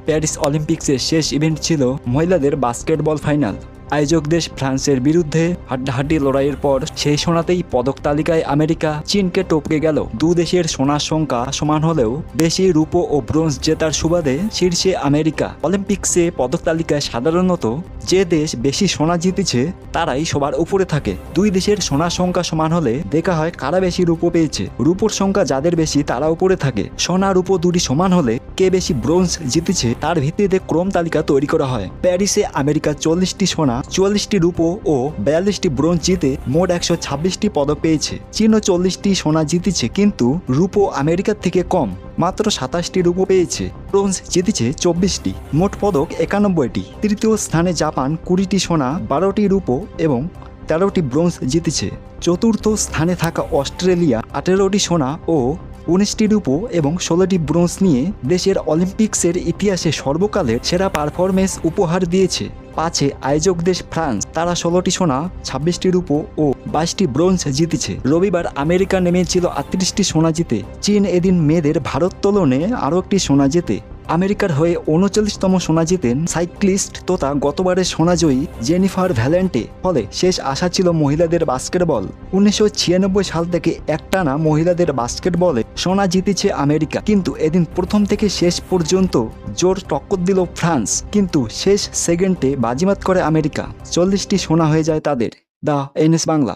Paris অলিম্পিক্সের শেষ event ছিল মহিলাদের বাস্কেটবল ফাইনাল। আয়োজক দেশ ফ্রান্সের বিরুদ্ধে হাড্ডাহাড্ডি লড়াইয়ের পর সেই সোনাতেই পদক তালিকায় আমেরিকা চীনকে টপকে গেল। দু দেশের সোনার সংখ্যা সমান হলেও বেশি রূপো ও ব্রোঞ্জ জেতার সুবাদে শীর্ষে আমেরিকা। অলিম্পিক্সে পদক তালিকায় সাধারণত যে দেশ বেশি সোনা জিতেছে তারাই সবার উপরে থাকে। দুই দেশের সোনার সংখ্যা সমান হলে দেখা হয় কারা বেশি রূপো পেয়েছে। রূপোর সংখ্যা যাদের বেশি তারা উপরে থাকে। সোনা রূপো দুটি সমান হলে কে বেশি ব্রোঞ্জ জিতেছে তার ভিত্তিতে ক্রম তালিকা তৈরি করা হয়। প্যারিসে আমেরিকা 40টি সোনা, 44টি রূপো ও 42টি ব্রোঞ্জ জিতে মোট 126টি পদক পেয়েছে। চীনও 40টি সোনা জিতেছে, কিন্তু রূপো আমেরিকার থেকে কম, মাত্র 27টি রূপো পেয়েছে। ব্রোঞ্জ জিতেছে 24টি, মোট পদক 91টি। তৃতীয় স্থানে জাপান 20টি সোনা, 12টি রূপো এবং 13টি ব্রোঞ্জ জিতেছে। চতুর্থ স্থানে থাকা অস্ট্রেলিয়া 18টি সোনা ও 19টি রূপো এবং 16টি ব্রোঞ্জ নিয়ে দেশের অলিম্পিক্সের ইতিহাসে সর্বকালের সেরা পারফরমেন্স উপহার দিয়েছে। পাঁচে আয়োজক দেশ ফ্রান্স, তারা 16টি সোনা, 26টি রূপো ও 22টি ব্রোঞ্জ জিতেছে। রবিবার আমেরিকা নেমেছিল 38টি সোনা জিতে। চীন এদিন মেয়েদের ভারোত্তোলনে আরও একটি সোনা জেতে। আমেরিকার হয়ে 39তম সোনা জিতেন সাইক্লিস্ট তথা গতবারের সোনাজয়ী জেনিফার ভ্যালেন্টে। ফলে শেষ আশা ছিল মহিলাদের বাস্কেটবল। 1996 সাল থেকে একটানা মহিলাদের বাস্কেটবলে সোনা জিতেছে আমেরিকা, কিন্তু এদিন প্রথম থেকে শেষ পর্যন্ত জোর টক্কর দিল ফ্রান্স, কিন্তু শেষ সেকেন্ডে বাজিমাত করে আমেরিকা। 40টি সোনা হয়ে যায় তাদের। The NS Bangla.